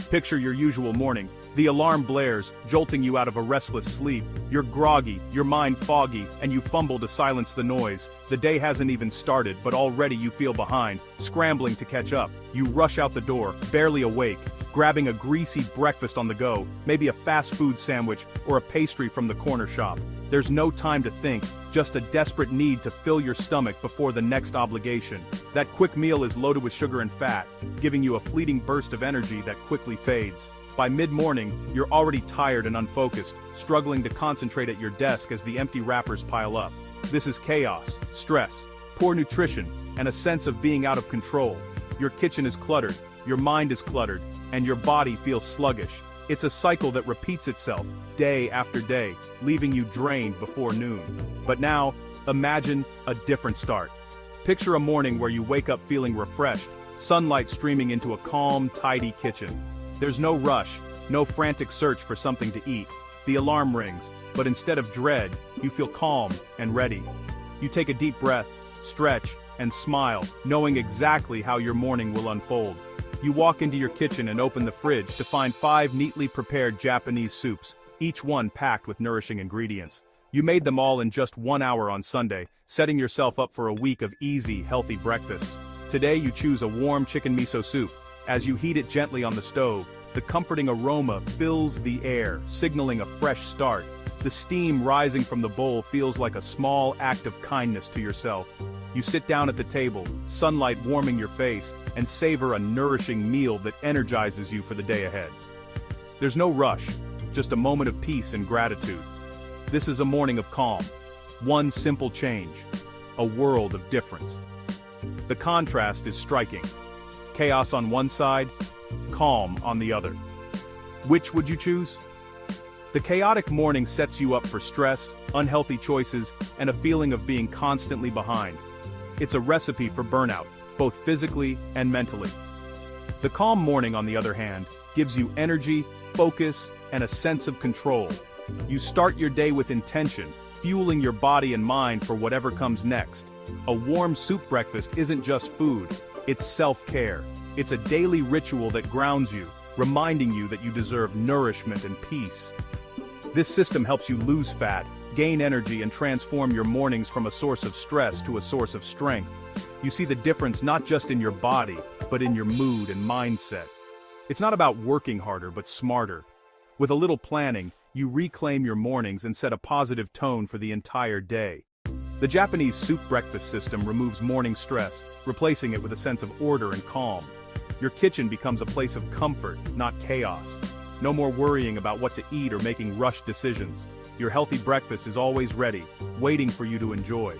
Picture your usual morning. The alarm blares, jolting you out of a restless sleep. You're groggy, your mind foggy, and you fumble to silence the noise. The day hasn't even started, but already you feel behind, scrambling to catch up. You rush out the door, barely awake, grabbing a greasy breakfast on the go, maybe a fast food sandwich or a pastry from the corner shop. There's no time to think, just a desperate need to fill your stomach before the next obligation. That quick meal is loaded with sugar and fat, giving you a fleeting burst of energy that quickly fades. By mid-morning, you're already tired and unfocused, struggling to concentrate at your desk as the empty wrappers pile up. This is chaos, stress, poor nutrition, and a sense of being out of control. Your kitchen is cluttered, your mind is cluttered, and your body feels sluggish. It's a cycle that repeats itself, day after day, leaving you drained before noon. But now, imagine a different start. Picture a morning where you wake up feeling refreshed, sunlight streaming into a calm, tidy kitchen. There's no rush, no frantic search for something to eat. The alarm rings, but instead of dread, you feel calm and ready. You take a deep breath, stretch, and smile, knowing exactly how your morning will unfold. You walk into your kitchen and open the fridge to find 5 neatly prepared Japanese soups, each one packed with nourishing ingredients. You made them all in just 1 hour on Sunday, setting yourself up for a week of easy, healthy breakfasts. Today you choose a warm chicken miso soup. As you heat it gently on the stove, the comforting aroma fills the air, signaling a fresh start. The steam rising from the bowl feels like a small act of kindness to yourself. You sit down at the table, sunlight warming your face, and savor a nourishing meal that energizes you for the day ahead. There's no rush, just a moment of peace and gratitude. This is a morning of calm. One simple change, a world of difference. The contrast is striking. Chaos on one side, calm on the other. Which would you choose? The chaotic morning sets you up for stress, unhealthy choices, and a feeling of being constantly behind. It's a recipe for burnout, both physically and mentally. The calm morning, on the other hand, gives you energy, focus, and a sense of control. You start your day with intention, fueling your body and mind for whatever comes next. A warm soup breakfast isn't just food, it's self-care. It's a daily ritual that grounds you, reminding you that you deserve nourishment and peace. This system helps you lose fat, gain energy, and transform your mornings from a source of stress to a source of strength. You see the difference not just in your body, but in your mood and mindset. It's not about working harder, but smarter. With a little planning, you reclaim your mornings and set a positive tone for the entire day. The Japanese soup breakfast system removes morning stress, replacing it with a sense of order and calm. Your kitchen becomes a place of comfort, not chaos. No more worrying about what to eat or making rushed decisions. Your healthy breakfast is always ready, waiting for you to enjoy.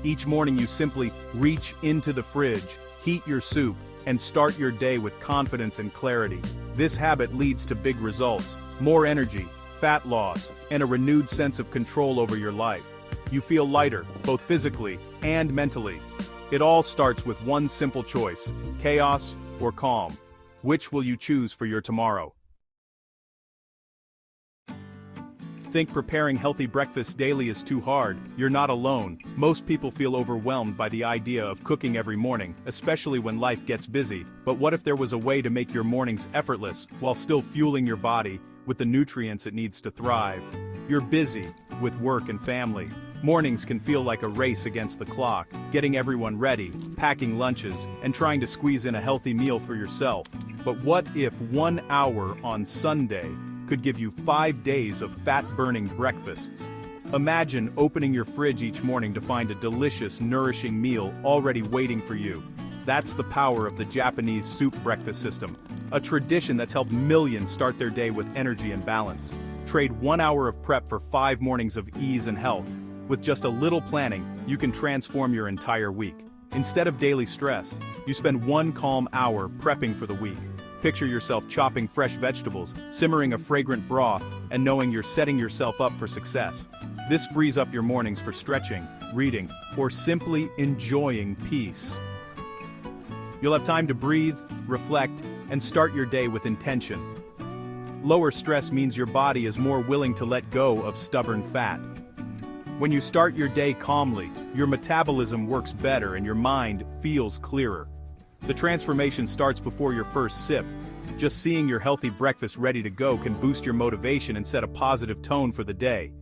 Each morning you simply reach into the fridge, heat your soup, and start your day with confidence and clarity. This habit leads to big results, more energy, fat loss, and a renewed sense of control over your life. You feel lighter, both physically and mentally. It all starts with one simple choice: chaos or calm. Which will you choose for your tomorrow? Think preparing healthy breakfasts daily is too hard? You're not alone. Most people feel overwhelmed by the idea of cooking every morning, especially when life gets busy. But what if there was a way to make your mornings effortless, while still fueling your body with the nutrients it needs to thrive? You're busy with work and family. Mornings can feel like a race against the clock, getting everyone ready, packing lunches, and trying to squeeze in a healthy meal for yourself. But what if 1 hour on Sunday could give you 5 days of fat-burning breakfasts? Imagine opening your fridge each morning to find a delicious, nourishing meal already waiting for you. That's the power of the Japanese soup breakfast system, a tradition that's helped millions start their day with energy and balance. Trade 1 hour of prep for 5 mornings of ease and health. With just a little planning, you can transform your entire week. Instead of daily stress, you spend 1 calm hour prepping for the week. Picture yourself chopping fresh vegetables, simmering a fragrant broth, and knowing you're setting yourself up for success. This frees up your mornings for stretching, reading, or simply enjoying peace. You'll have time to breathe, reflect, and start your day with intention. Lower stress means your body is more willing to let go of stubborn fat. When you start your day calmly, your metabolism works better and your mind feels clearer. The transformation starts before your first sip. Just seeing your healthy breakfast ready to go can boost your motivation and set a positive tone for the day.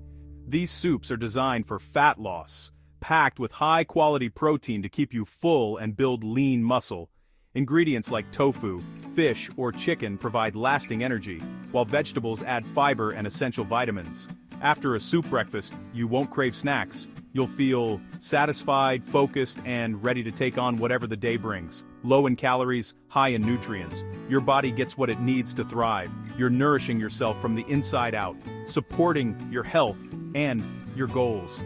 These soups are designed for fat loss, packed with high-quality protein to keep you full and build lean muscle. Ingredients like tofu, fish, or chicken provide lasting energy, while vegetables add fiber and essential vitamins. After a soup breakfast, you won't crave snacks. You'll feel satisfied, focused, and ready to take on whatever the day brings. Low in calories, high in nutrients. Your body gets what it needs to thrive. You're nourishing yourself from the inside out, supporting your health and your goals.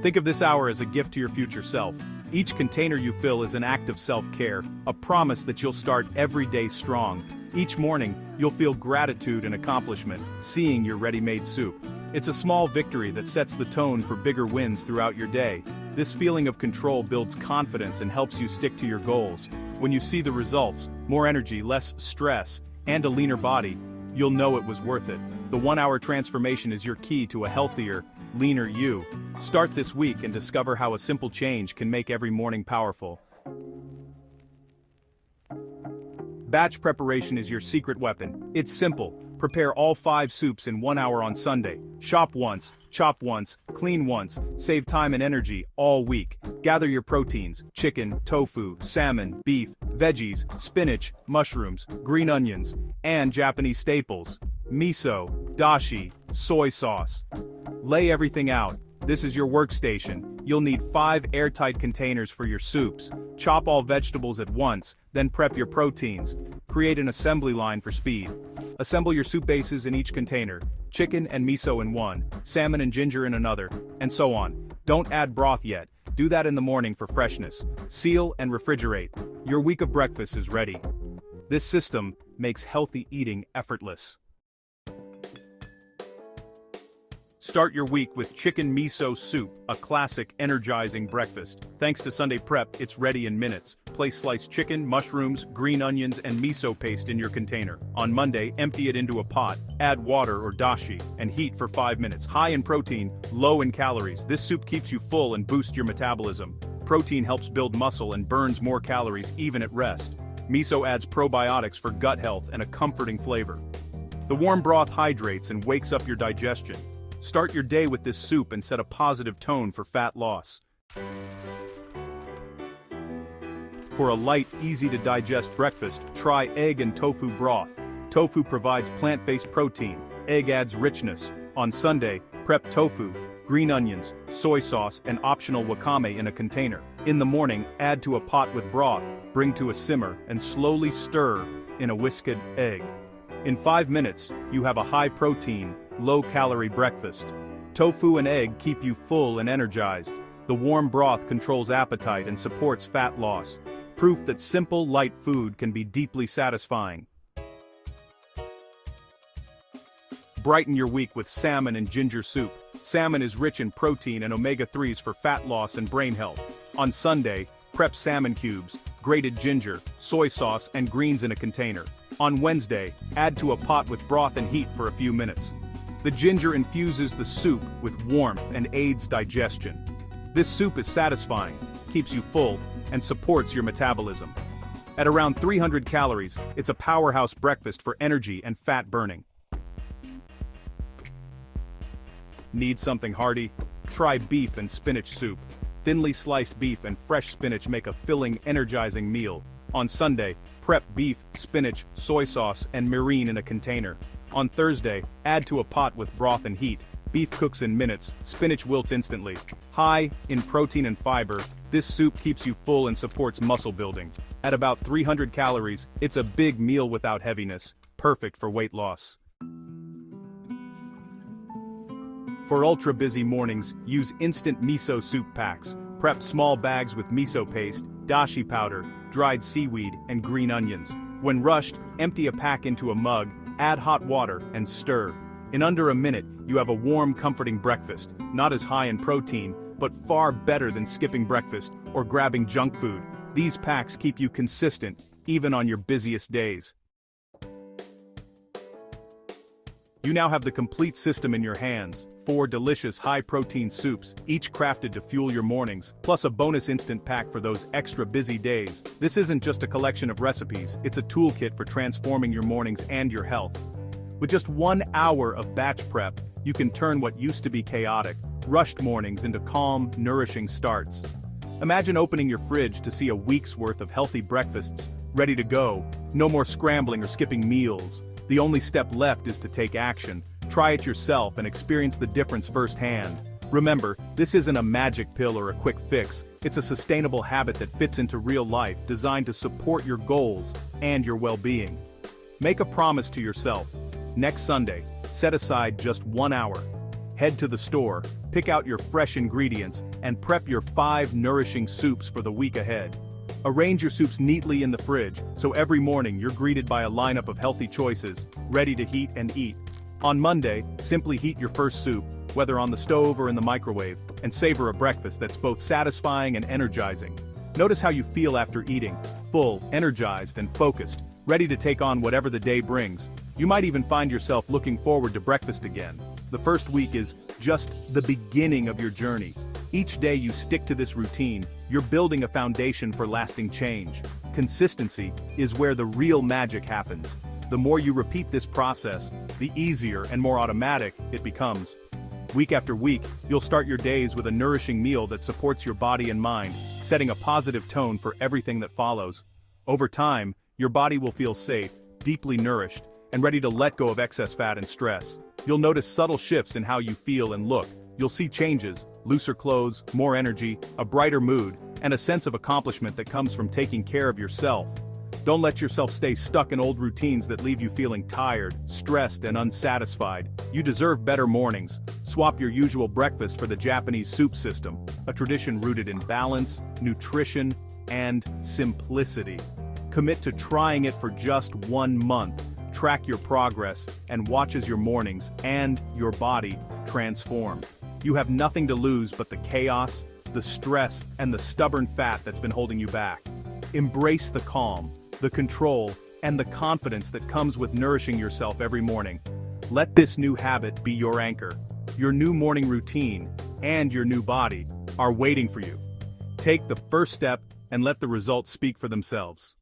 Think of this hour as a gift to your future self. Each container you fill is an act of self-care, a promise that you'll start every day strong. Each morning, you'll feel gratitude and accomplishment, seeing your ready-made soup. It's a small victory that sets the tone for bigger wins throughout your day. This feeling of control builds confidence and helps you stick to your goals. When you see the results, more energy, less stress, and a leaner body, you'll know it was worth it. The 1-hour transformation is your key to a healthier, leaner you. Start this week and discover how a simple change can make every morning powerful. Batch preparation is your secret weapon. It's simple. Prepare all 5 soups in 1 hour on Sunday. Shop once, chop once, clean once, save time and energy all week. Gather your proteins: chicken, tofu, salmon, beef, veggies, spinach, mushrooms, green onions, and Japanese staples: miso, dashi, soy sauce. Lay everything out. This is your workstation. You'll need 5 airtight containers for your soups. Chop all vegetables at once, then prep your proteins. Create an assembly line for speed. Assemble your soup bases in each container: chicken and miso in one, salmon and ginger in another, and so on. Don't add broth yet. Do that in the morning for freshness. Seal and refrigerate. Your week of breakfast is ready. This system makes healthy eating effortless. Start your week with chicken miso soup, a classic, energizing breakfast. Thanks to Sunday Prep, it's ready in minutes. Place sliced chicken, mushrooms, green onions, and miso paste in your container. On Monday, empty it into a pot, add water or dashi, and heat for 5 minutes. High in protein, low in calories, this soup keeps you full and boosts your metabolism. Protein helps build muscle and burns more calories even at rest. Miso adds probiotics for gut health and a comforting flavor. The warm broth hydrates and wakes up your digestion. Start your day with this soup and set a positive tone for fat loss. For a light, easy-to-digest breakfast, try egg and tofu broth. Tofu provides plant-based protein. Egg adds richness. On Sunday, prep tofu, green onions, soy sauce, and optional wakame in a container. In the morning, add to a pot with broth, bring to a simmer, and slowly stir in a whisked egg. In 5 minutes, you have a high-protein, low-calorie breakfast. Tofu and egg keep you full and energized. The warm broth controls appetite and supports fat loss. Proof that simple, light food can be deeply satisfying. Brighten your week with salmon and ginger soup. Salmon is rich in protein and omega-3s for fat loss and brain health. On Sunday, prep salmon cubes, grated ginger, soy sauce, and greens in a container. On Wednesday, add to a pot with broth and heat for a few minutes. The ginger infuses the soup with warmth and aids digestion. This soup is satisfying, keeps you full, and supports your metabolism. At around 300 calories, it's a powerhouse breakfast for energy and fat burning. Need something hearty? Try beef and spinach soup. Thinly sliced beef and fresh spinach make a filling, energizing meal. On Sunday, prep beef, spinach, soy sauce, and mirin in a container. On Thursday, add to a pot with broth and heat. Beef cooks in minutes, spinach wilts instantly. High in protein and fiber, this soup keeps you full and supports muscle building. At about 300 calories, it's a big meal without heaviness, perfect for weight loss. For ultra-busy mornings, use instant miso soup packs. Prep small bags with miso paste, dashi powder, dried seaweed, and green onions. When rushed, empty a pack into a mug, add hot water, and stir. In under a minute, you have a warm, comforting breakfast, not as high in protein, but far better than skipping breakfast or grabbing junk food. These packs keep you consistent, even on your busiest days. You now have the complete system in your hands. 4 delicious high-protein soups, each crafted to fuel your mornings, plus a bonus instant pack for those extra busy days. This isn't just a collection of recipes, it's a toolkit for transforming your mornings and your health. With just 1 hour of batch prep, you can turn what used to be chaotic, rushed mornings into calm, nourishing starts. Imagine opening your fridge to see a week's worth of healthy breakfasts, ready to go. No more scrambling or skipping meals. The only step left is to take action. Try it yourself and experience the difference firsthand. Remember, this isn't a magic pill or a quick fix. It's a sustainable habit that fits into real life, designed to support your goals and your well-being. Make a promise to yourself. Next Sunday, set aside just 1 hour. Head to the store, pick out your fresh ingredients, and prep your 5 nourishing soups for the week ahead. Arrange your soups neatly in the fridge, so every morning you're greeted by a lineup of healthy choices, ready to heat and eat. On Monday, simply heat your first soup, whether on the stove or in the microwave, and savor a breakfast that's both satisfying and energizing. Notice how you feel after eating, full, energized, and focused, ready to take on whatever the day brings. You might even find yourself looking forward to breakfast again. The first week is just the beginning of your journey. Each day you stick to this routine, you're building a foundation for lasting change. Consistency is where the real magic happens. The more you repeat this process, the easier and more automatic it becomes. Week after week, you'll start your days with a nourishing meal that supports your body and mind, setting a positive tone for everything that follows. Over time, your body will feel safe, deeply nourished, and ready to let go of excess fat and stress. You'll notice subtle shifts in how you feel and look. You'll see changes, looser clothes, more energy, a brighter mood, and a sense of accomplishment that comes from taking care of yourself. Don't let yourself stay stuck in old routines that leave you feeling tired, stressed, and unsatisfied. You deserve better mornings. Swap your usual breakfast for the Japanese soup system, a tradition rooted in balance, nutrition, and simplicity. Commit to trying it for just 1 month. Track your progress, and watch as your mornings and your body transform. You have nothing to lose but the chaos, the stress, and the stubborn fat that's been holding you back. Embrace the calm, the control, and the confidence that comes with nourishing yourself every morning. Let this new habit be your anchor. Your new morning routine and your new body are waiting for you. Take the first step and let the results speak for themselves.